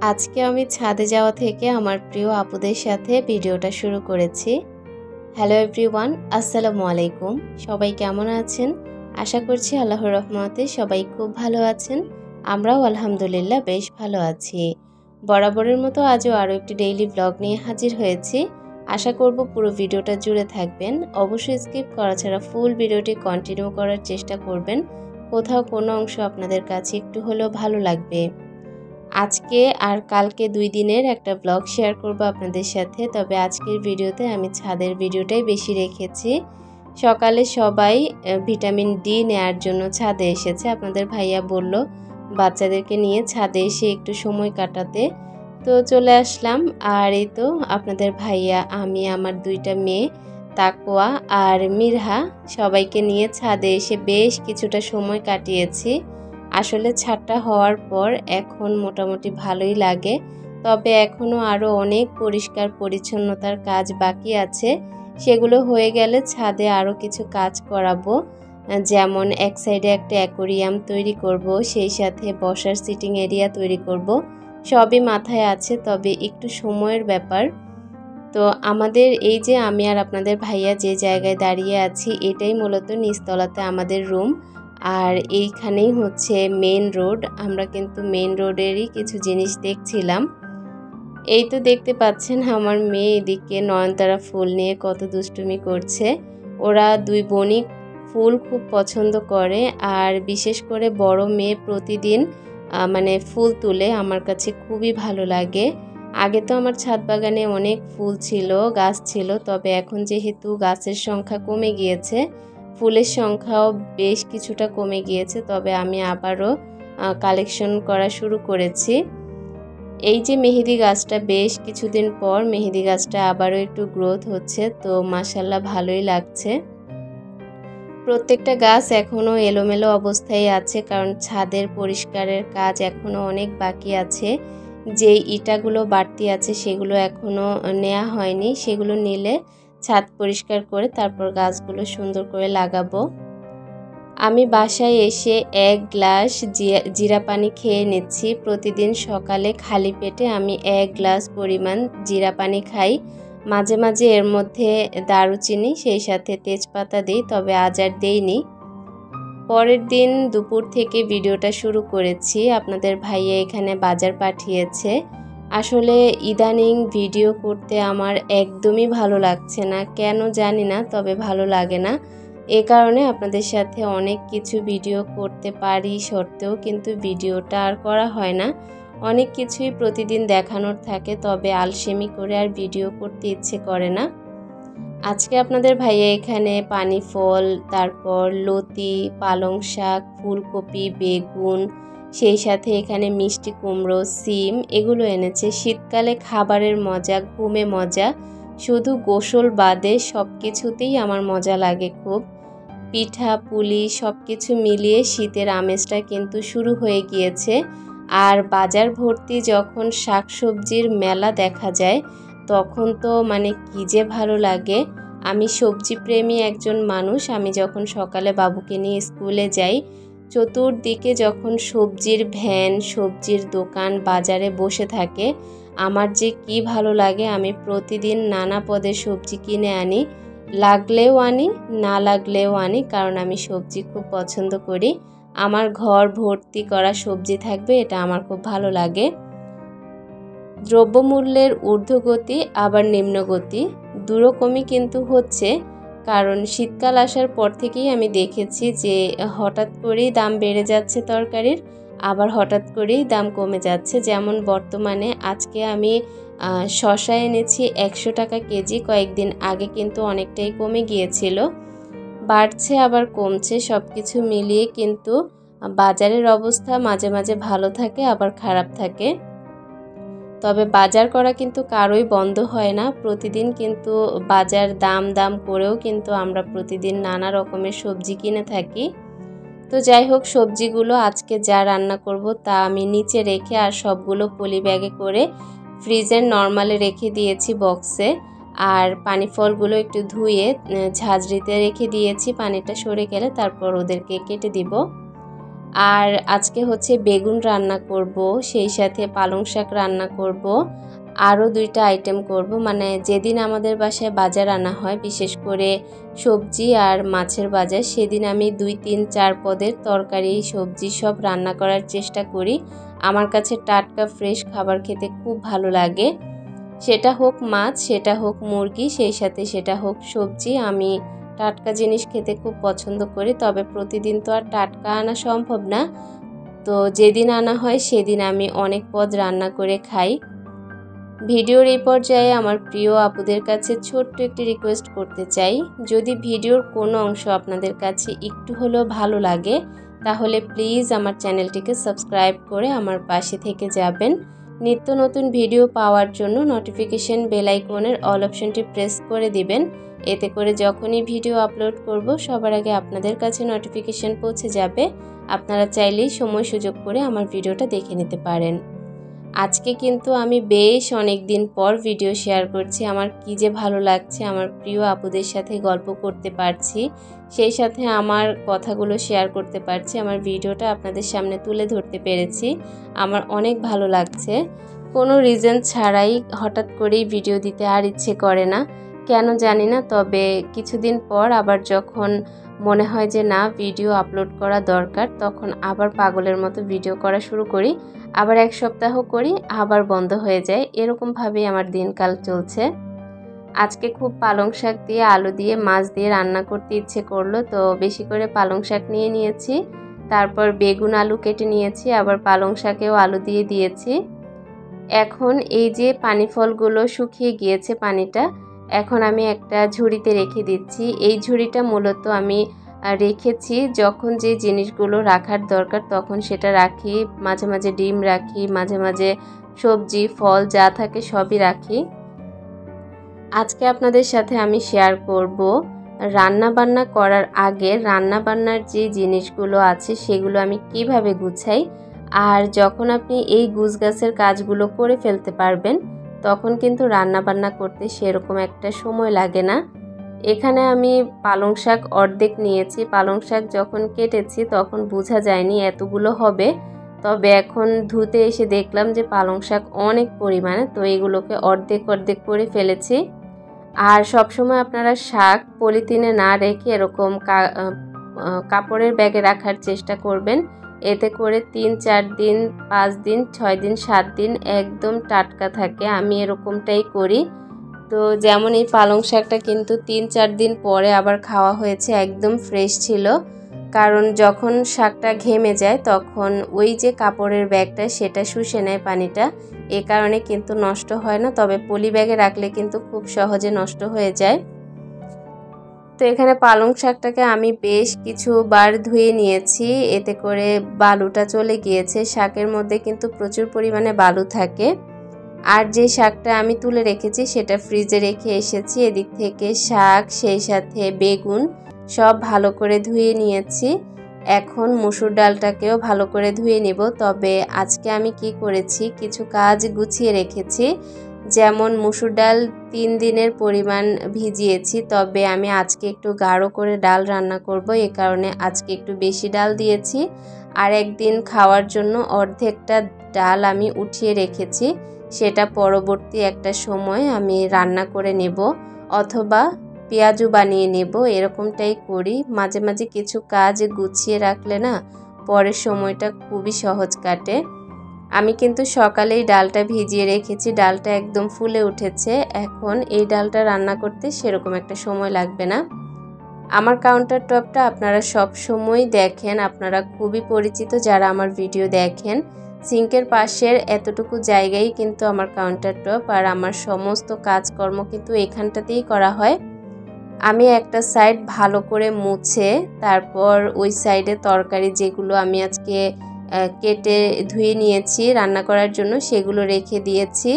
আজকে আমি ছাদে যাওয়া থেকে আমার প্রিয় আপুদের সাথে ভিডিওটা শুরু করেছি। হ্যালো এভরিওয়ান, আসসালামু আলাইকুম। সবাই কেমন আছেন? আশা করছি আল্লাহর রহমতে সবাই খুব ভালো আছেন। আমরাও আলহামদুলিল্লাহ বেশ ভালো আছি। বরাবরের মতো আজও আরও একটি ডেইলি ব্লগ নিয়ে হাজির হয়েছি। আশা করব পুরো ভিডিওটা জুড়ে থাকবেন। অবশ্যই স্কিপ করা ছাড়া ফুল ভিডিওটি কন্টিনিউ করার চেষ্টা করবেন। কোথাও কোনো অংশ আপনাদের কাছে একটু হলেও ভালো লাগবে। আজকে আর কালকে 2 দিনের একটা ব্লগ শেয়ার করব আপনাদের সাথে। তবে আজকের ভিডিওতে আমি ছাদের ভিডিওটাই বেশি রেখেছি। সকালে সবাই ভিটামিন ডি নেয়ার জন্য ছাদে এসেছে। আপনাদের ভাইয়া বলল বাচ্চাদেরকে নিয়ে ছাদে এসে একটু সময় কাটাতে। তো চলে আসলাম। আর এই তো আপনাদের ভাইয়া, আমি, আমার 2টা মেয়ে তাকওয়া আর মিরহা সবাইকে নিয়ে ছাদে এসে বেশ কিছুটা সময় কাটিয়েছি। আসলে ছাদটা হওয়ার পর এখন মোটামুটি ভালোই লাগে। তবে এখনও আরও অনেক পরিষ্কার পরিচ্ছন্নতার কাজ বাকি আছে। সেগুলো হয়ে গেলে ছাদে আরও কিছু কাজ করাবো। যেমন এক সাইডে একটা অ্যাকোরিয়াম তৈরি করব, সেই সাথে বসার সিটিং এরিয়া তৈরি করব। সবই মাথায় আছে, তবে একটু সময়ের ব্যাপার। তো আমাদের এই যে আমি আর আপনাদের ভাইয়া যে জায়গায় দাঁড়িয়ে আছি, এটাই মূলত নিচতলাতে আমাদের রুম। আর এইখানেই হচ্ছে মেন রোড। আমরা কিন্তু মেন রোডেরই কিছু জিনিস দেখছিলাম। এই তো দেখতে পাচ্ছেন আমার মেয়ে এদিকে নয়নতারা ফুল নিয়ে কত দুষ্টুমি করছে। ওরা 2 বোনই ফুল খুব পছন্দ করে। আর বিশেষ করে বড় মেয়ে প্রতিদিন মানে ফুল তুলে, আমার কাছে খুবই ভালো লাগে। আগে তো আমার ছাদ বাগানে অনেক ফুল ছিল, গাছ ছিল। তবে এখন যেহেতু গাছের সংখ্যা কমে গিয়েছে, ফুলের সংখ্যাও বেশ কিছুটা কমে গিয়েছে। তবে আমি আবারও কালেকশন করা শুরু করেছি। এই যে মেহেদি গাছটা, বেশ কিছুদিন পর মেহেদি গাছটা আবারও একটু গ্রোথ হচ্ছে। তো মাশাআল্লাহ ভালোই লাগছে। প্রত্যেকটা গাছ এখনও এলোমেলো অবস্থায় আছে, কারণ ছাদের পরিষ্কারের কাজ এখনও অনেক বাকি আছে। যে ইটাগুলো বাড়তি আছে সেগুলো এখনও নেওয়া হয়নি। সেগুলো নিলে ছাদ পরিষ্কার করে তারপর গাছগুলো সুন্দর করে লাগাবো। আমি বাসায় এসে 1 গ্লাস জিরা পানি খেয়ে নিচ্ছি। প্রতিদিন সকালে খালি পেটে আমি 1 গ্লাস পরিমাণ জিরা পানি খাই। মাঝে মাঝে এর মধ্যে দারুচিনি সেই সাথে তেজপাতা দিই, তবে আজ আর দেইনি। পরের দিন দুপুর থেকে ভিডিওটা শুরু করেছি। আপনাদের ভাইয়া এখানে বাজার পাঠিয়েছে। আসলে ইদানিং ভিডিও করতে আমার একদমই ভালো লাগছে না, কেন জানি না, তবে ভালো লাগে না। এ কারণে আপনাদের সাথে অনেক কিছু ভিডিও করতে পারি সত্ত্বেও কিন্তু ভিডিওটা আর করা হয় না। অনেক কিছুই প্রতিদিন দেখানোর থাকে, তবে আলসেমি করে আর ভিডিও করতে ইচ্ছে করে না। আজকে আপনাদের ভাইয়া এখানে পানি ফল, তারপর লতি, পালং শাক, ফুলকপি, বেগুন, সেই সাথে এখানে মিষ্টি কুমড়ো, সিম এগুলো এনেছে। শীতকালে খাবারের মজা, ঘুমে মজা, শুধু গোসল বাদে সব কিছুতেই আমার মজা লাগে খুব। পিঠা পুলি সব কিছু মিলিয়ে শীতের আমেজটা কিন্তু শুরু হয়ে গিয়েছে। আর বাজার ভর্তি যখন শাকসবজির মেলা দেখা যায়, তখন তো মানে কী যে ভালো লাগে। আমি সবজি প্রেমী একজন মানুষ। আমি যখন সকালে বাবুকে নিয়ে স্কুলে যাই, চতুর্দিকে যখন সবজির ভ্যান, সবজির দোকান বাজারে বসে থাকে, আমার যে কি ভালো লাগে। আমি প্রতিদিন নানা পদের সবজি কিনে আনি, লাগলেও আনি, না লাগলেও আনি, কারণ আমি সবজি খুব পছন্দ করি। আমার ঘর ভর্তি করা সবজি থাকবে, এটা আমার খুব ভালো লাগে। দ্রব্যমূল্যের ঊর্ধ্বগতি আবার নিম্নগতি দুরকমই কিন্তু হচ্ছে, কারণ শীতকাল আসার পর থেকেই আমি দেখেছি যে হঠাৎ করেই দাম বেড়ে যাচ্ছে তরকারির, আবার হঠাৎ করেই দাম কমে যাচ্ছে। যেমন বর্তমানে আজকে আমি শসা এনেছি 100 টাকা কেজি। কয়েকদিন আগে কিন্তু অনেকটাই কমে গিয়েছিল, বাড়ছে আবার কমছে। সব কিছু মিলিয়ে কিন্তু বাজারের অবস্থা মাঝে মাঝে ভালো থাকে, আবার খারাপ থাকে। তবে বাজার করা কিন্তু কারোই বন্ধ হয় না। প্রতিদিন কিন্তু বাজার দাম করেও কিন্তু আমরা প্রতিদিন নানা রকমের সবজি কিনে থাকি। তো যাই হোক, সবজিগুলো আজকে যা রান্না করব তা আমি নিচে রেখে আর সবগুলো পলি ব্যাগে করে ফ্রিজের নর্মালে রেখে দিয়েছি বক্সে। আর পানি ফলগুলো একটু ধুয়ে ঝাঁঝরিতে রেখে দিয়েছি, পানিটা সরে গেলে তারপর ওদেরকে কেটে দিব। আর আজকে হচ্ছে বেগুন রান্না করব, সেই সাথে পালং শাক রান্না করব, আরও 2টা আইটেম করব। মানে যেদিন আমাদের বাসায় বাজার আনা হয়, বিশেষ করে সবজি আর মাছের বাজার, সেদিন আমি 2, 3, 4 পদের তরকারি সবজি সব রান্না করার চেষ্টা করি। আমার কাছে টাটকা ফ্রেশ খাবার খেতে খুব ভালো লাগে, সেটা হোক মাছ, সেটা হোক মুরগি, সেই সাথে সেটা হোক সবজি। আমি টাটকা জিনিস খেতে খুব পছন্দ করি, তবে প্রতিদিন তো আর টাটকা আনা সম্ভব না। তো যেদিন আনা হয় সেদিন আমি অনেক পদ রান্না করে খাই। ভিডিওর এই পর্যায়ে আমার প্রিয় আপুদের কাছে ছোট্ট একটি রিকোয়েস্ট করতে চাই, যদি ভিডিওর কোনো অংশ আপনাদের কাছে একটু হলেও ভালো লাগে, তাহলে প্লিজ আমার চ্যানেলটিকে সাবস্ক্রাইব করে আমার পাশে থেকে যাবেন। নিত্য নতুন ভিডিও পাওয়ার জন্য নোটিফিকেশন বেল আইকনের অল অপশনটি প্রেস করে দিবেন। এতে করে যখনই ভিডিও আপলোড করব সবার আগে আপনাদের কাছে নোটিফিকেশন পৌঁছে যাবে। আপনারা চাইলেই সময় সুযোগ করে আমার ভিডিওটা দেখে নিতে পারেন। আজকে কিন্তু আমি বেশ অনেক দিন পর ভিডিও শেয়ার করছি। আমার কি যে ভালো লাগছে, আমার প্রিয় আপুদের সাথে গল্প করতে পারছি, সেই সাথে আমার কথাগুলো শেয়ার করতে পারছি, আমার ভিডিওটা আপনাদের সামনে তুলে ধরতে পেরেছি। আমার অনেক ভালো লাগছে। কোনো রিজন ছাড়াই হঠাৎ করেই ভিডিও দিতে আর ইচ্ছে করে না, কেন জানি না। তবে কিছুদিন পর আবার যখন মনে হয় যে না, ভিডিও আপলোড করা দরকার, তখন আবার পাগলের মতো ভিডিও করা শুরু করি। আবার 1 সপ্তাহ করি, আবার বন্ধ হয়ে যায়। এরকমভাবেই আমার দিনকাল চলছে। আজকে খুব পালং শাক দিয়ে, আলু দিয়ে, মাছ দিয়ে রান্না করতে ইচ্ছে করলো, তো বেশি করে পালং শাক নিয়ে নিয়েছি। তারপর বেগুন আলু কেটে নিয়েছি, আবার পালং শাকেও আলু দিয়ে দিয়েছি। এখন এই যে পানি ফলগুলো শুকিয়ে গিয়েছে পানিটা, এখন আমি একটা ঝুড়িতে রেখে দিচ্ছি। এই ঝুড়িটা মূলত আমি রেখেছি যখন যে জিনিসগুলো রাখার দরকার তখন সেটা রাখি। মাঝে মাঝে ডিম রাখি, মাঝে মাঝে সবজি ফল যা থাকে সবই রাখি। আজকে আপনাদের সাথে আমি শেয়ার করব রান্না বান্না করার আগে রান্নাবান্নার যে জিনিসগুলো আছে সেগুলো আমি কিভাবে গুছাই। আর যখন আপনি এই গুছগাছের কাজগুলো করে ফেলতে পারবেন, তখন কিন্তু রান্না বান্না করতে সেরকম একটা সময় লাগে না। এখানে আমি পালং শাক অর্ধেক নিয়েছি। পালং শাক যখন কেটেছি তখন বোঝা যায়নি এতগুলো হবে, তবে এখন ধুতে এসে দেখলাম যে পালং শাক অনেক পরিমাণে, তো এগুলোকে অর্ধেক অর্ধেক করে ফেলেছি। আর সবসময় আপনারা শাক পলিথিনে না রেখে এরকম কাপড়ের ব্যাগে রাখার চেষ্টা করবেন। এতে করে 3, 4 দিন, 5 দিন, 6 দিন, 7 দিন একদম টাটকা থাকে। আমি এরকমটাই করি। তো যেমন এই পালং শাকটা কিন্তু 3, 4 দিন পরে আবার খাওয়া হয়েছে, একদম ফ্রেশ ছিল। কারণ যখন শাকটা ঘেমে যায় তখন ওই যে কাপড়ের ব্যাগটা সেটা শুষে নেয় পানিটা, এ কারণে কিন্তু নষ্ট হয় না। তবে পলি ব্যাগে রাখলে কিন্তু খুব সহজে নষ্ট হয়ে যায়। তো এখানে পালং শাকটাকে আমি বেশ কিছুবার ধুয়ে নিয়েছি, এতে করে বালুটা চলে গিয়েছে। শাকের মধ্যে কিন্তু প্রচুর পরিমাণে বালু থাকে। আর যে শাকটা আমি তুলে রেখেছি সেটা ফ্রিজে রেখে এসেছি। এদিক থেকে শাক, সেই সাথে বেগুন সব ভালো করে ধুয়ে নিয়েছি। এখন মসুর ডালটাকেও ভালো করে ধুয়ে নেব। তবে আজকে আমি কি করেছি, কিছু কাজ গুছিয়ে রেখেছি। যেমন মসুর ডাল 3 দিনের পরিমাণ ভিজিয়েছি, তবে আমি আজকে একটু গাঢ় করে ডাল রান্না করব, এ কারণে আজকে একটু বেশি ডাল দিয়েছি। আর একদিন খাওয়ার জন্য অর্ধেকটা ডাল আমি উঠিয়ে রেখেছি, সেটা পরবর্তী একটা সময় আমি রান্না করে নেব অথবা পেঁয়াজু বানিয়ে নেব, এরকমটাই করি। মাঝে মাঝে কিছু কাজ গুছিয়ে রাখলে না পরের সময়টা খুবই সহজ কাটে। আমি কিন্তু সকালেই ডালটা ভিজিয়ে রেখেছি, ডালটা একদম ফুলে উঠেছে। এখন এই ডালটা রান্না করতে সেরকম একটা সময় লাগবে না। আমার কাউন্টার টপটা আপনারা সব সময় দেখেন, আপনারা খুবই পরিচিত যারা আমার ভিডিও দেখেন। সিঙ্কের পাশের এতটুকু জায়গায় কিন্তু আমার কাউন্টার টপ, আর আমার সমস্ত কাজকর্ম কিন্তু এখানটাতেই করা হয়। আমি একটা সাইড ভালো করে মুছে তারপর ওই সাইডে তরকারি যেগুলো আমি আজকে কেটে ধুয়ে নিয়েছি রান্না করার জন্য সেগুলো রেখে দিয়েছি।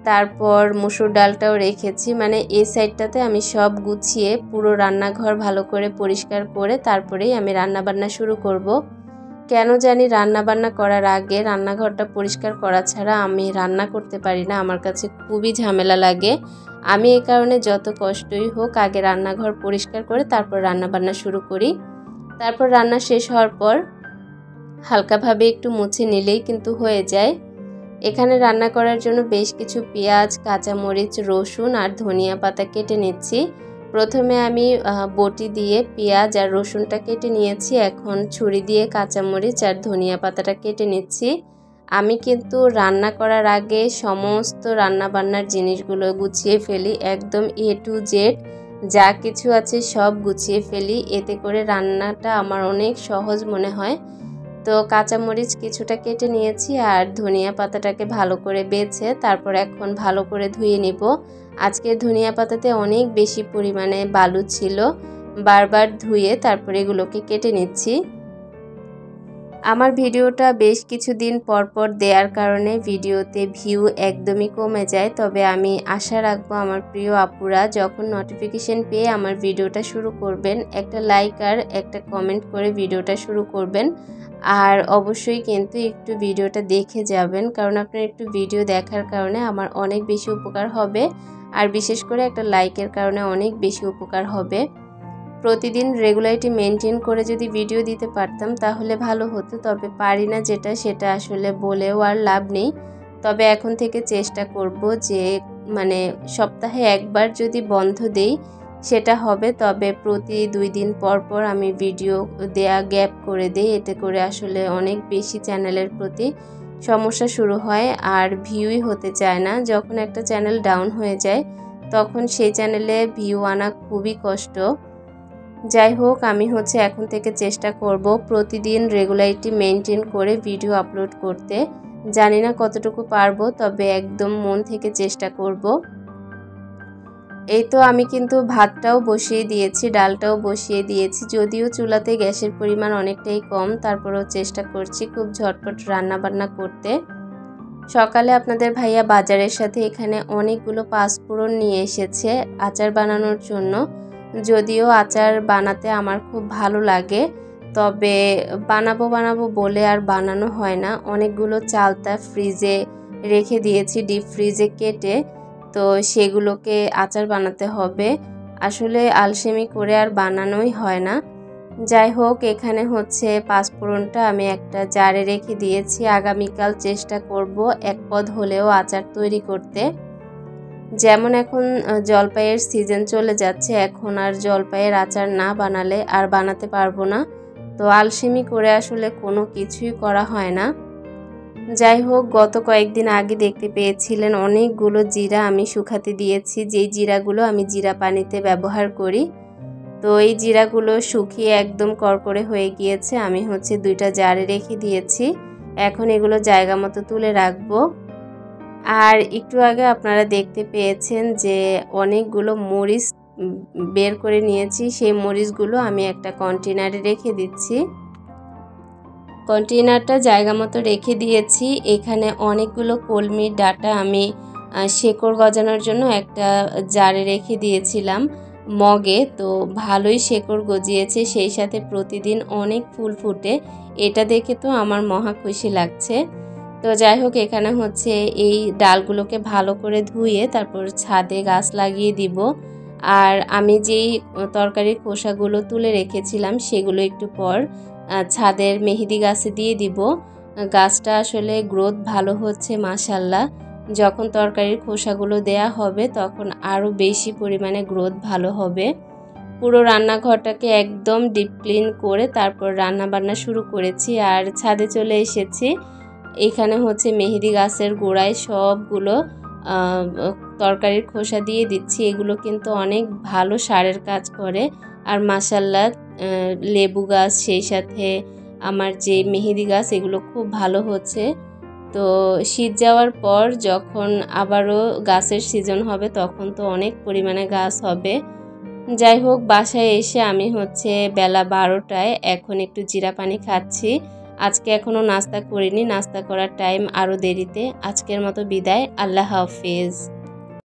তারপর মসুর ডালটাও রেখেছি। মানে এই সাইডটাতে আমি সব গুছিয়ে পুরো রান্নাঘর ভালো করে পরিষ্কার করে তারপরেই আমি রান্নাবান্না শুরু করব। কেন জানি রান্নাবান্না করার আগে রান্নাঘরটা পরিষ্কার করা ছাড়া আমি রান্না করতে পারি না, আমার কাছে খুবই ঝামেলা লাগে। আমি এই কারণে যত কষ্টই হোক আগে রান্নাঘর পরিষ্কার করে তারপর রান্নাবান্না শুরু করি। তারপর রান্না শেষ হওয়ার পর হালকাভাবে একটু মুছে নিলেই কিন্তু হয়ে যায়। এখানে রান্না করার জন্য বেশ কিছু পেঁয়াজ, কাঁচামরিচ, রসুন আর ধনিয়া পাতা কেটে নিচ্ছি। প্রথমে আমি বটি দিয়ে পেঁয়াজ আর রসুনটা কেটে নিয়েছি। এখন ছুরি দিয়ে কাঁচামরিচ আর ধনিয়া পাতাটা কেটে নিচ্ছি। আমি কিন্তু রান্না করার আগে সমস্ত রান্নাবান্নার জিনিসগুলো গুছিয়ে ফেলি, একদম A to Z যা কিছু আছে সব গুছিয়ে ফেলি। এতে করে রান্নাটা আমার অনেক সহজ মনে হয়। তো কাঁচামরিচ কিছুটা কেটে নিয়েছি আর ধনিয়া পাতাটাকে ভালো করে বেছে তারপর এখন ভালো করে ধুয়ে নিব। আজকের ধনিয়া পাতাতে অনেক বেশি পরিমাণে বালু ছিল, বারবার ধুয়ে তারপর এগুলোকে কেটে নিচ্ছি। আমার ভিডিওটা বেশ কিছুদিন পর দেওয়ার কারণে ভিডিওতে ভিউ একদমই কমে যায়। তবে আমি আশা রাখবো আমার প্রিয় আপুরা যখন নোটিফিকেশন পেয়ে আমার ভিডিওটা শুরু করবেন, একটা লাইক আর একটা কমেন্ট করে ভিডিওটা শুরু করবেন। আর অবশ্যই কিন্তু একটু ভিডিওটা দেখে যাবেন, কারণ আপনার একটু ভিডিও দেখার কারণে আমার অনেক বেশি উপকার হবে। আর বিশেষ করে একটা লাইকের কারণে অনেক বেশি উপকার হবে। প্রতিদিন রেগুলারিটি মেনটেন করে যদি ভিডিও দিতে পারতাম তাহলে ভালো হতো, তবে পারি না সেটা আসলে বলেও আর লাভ নেই। তবে এখন থেকে চেষ্টা করব যে মানে সপ্তাহে একবার যদি বন্ধ দেই সেটা হবে, তবে প্রতি 2 দিন পর আমি ভিডিও দেয়া গ্যাপ করে দেই। এতে করে আসলে অনেক বেশি চ্যানেলের প্রতি সমস্যা শুরু হয় আর ভিউই হতে চায় না। যখন একটা চ্যানেল ডাউন হয়ে যায় তখন সেই চ্যানেলে ভিউ আনা খুবই কষ্ট। যাই হোক, আমি এখন থেকে চেষ্টা করব প্রতিদিন রেগুলারিটি মেনটেন করে ভিডিও আপলোড করতে। জানি না কতটুকু পারবো, তবে একদম মন থেকে চেষ্টা করব। এই তো আমি কিন্তু ভাতটাও বসিয়ে দিয়েছি, ডালটাও বসিয়ে দিয়েছি। যদিও চুলাতে গ্যাসের পরিমাণ অনেকটাই কম, তারপরেও চেষ্টা করছি খুব ঝটপট রান্না বান্না করতে। সকালে আপনাদের ভাইয়া বাজারের সাথে এখানে অনেকগুলো পাঁচফোড়ন নিয়ে এসেছে আচার বানানোর জন্য। যদিও আচার বানাতে আমার খুব ভালো লাগে, তবে বানাবো বলে আর বানানো হয় না। অনেকগুলো চালতা ফ্রিজে রেখে দিয়েছি, ডিপ ফ্রিজে কেটে, তো সেগুলোকে আচার বানাতে হবে। আসলে আলসেমি করে আর বানানোই হয় না। যাই হোক, এখানে পাঁচফোড়নটা আমি একটা জারে রেখে দিয়েছি। আগামীকাল চেষ্টা করব এক পদ হলেও আচার তৈরি করতে। যেমন এখন জলপাইয়ের সিজন চলে যাচ্ছে, এখন আর জলপাইয়ের আচার না বানালে আর বানাতে পারবো না। তো আলসেমি করে আসলে কোনো কিছুই করা হয় না। যাই হোক, গত কয়েকদিন আগে দেখতে পেয়েছিলেন অনেকগুলো জিরা আমি শুকাতে দিয়েছি, যেই জিরাগুলো আমি জিরা পানিতে ব্যবহার করি। তো এই জিরাগুলো শুকিয়ে একদম করকরে হয়ে গিয়েছে। আমি 2টা জারে রেখে দিয়েছি। এখন এগুলো জায়গা মতো তুলে রাখবো। আর একটু আগে আপনারা দেখতে পেয়েছেন যে অনেকগুলো মরিচ বের করে নিয়েছি। সেই মরিচগুলো আমি একটা কন্টেনারে রেখে দিচ্ছি। কন্টেনারটা জায়গা মতো রেখে দিয়েছি। এখানে অনেকগুলো কলমির ডাঁটা আমি শেকড় গজানোর জন্য একটা জারে রেখে দিয়েছিলাম মগে। তো ভালোই শেকড় গজিয়েছে, সেই সাথে প্রতিদিন অনেক ফুল ফুটে। এটা দেখে তো আমার মহা খুশি লাগছে। তো যাই হোক, এখানে এই ডালগুলোকে ভালো করে ধুয়ে তারপর ছাদে গাছ লাগিয়ে দিব। আর আমি যেই তরকারির খোসাগুলো তুলে রেখেছিলাম সেগুলো একটু পর ছাদের মেহেদি গাছে দিয়ে দিব। গাছটা আসলে গ্রোথ ভালো হচ্ছে মাশাল্লাহ। যখন তরকারির খোসাগুলো দেয়া হবে তখন আরও বেশি পরিমাণে গ্রোথ ভালো হবে। পুরো রান্নাঘরটাকে একদম ডিপ ক্লিন করে তারপর রান্না বান্না শুরু করেছি। আর ছাদে চলে এসেছি। এখানে মেহেদি গাছের গোড়ায় সবগুলো তরকারির খোসা দিয়ে দিচ্ছি। এগুলো কিন্তু অনেক ভালো সারের কাজ করে। আর মাশাল্লাহ, লেবু গাছ সেই সাথে আমার যে মেহেদি গাছ এগুলো খুব ভালো হচ্ছে। তো শীত যাওয়ার পর যখন আবারও গাছের সিজন হবে তখন তো অনেক পরিমাণে গাছ হবে। যাই হোক, বাসায় এসে আমি বেলা 12টায় এখন একটু জিরা পানি খাচ্ছি। আজকে এখনও নাস্তা করিনি, নাস্তা করার টাইম আরও দেরিতে। আজকের মতো বিদায়, আল্লাহ হাফেজ।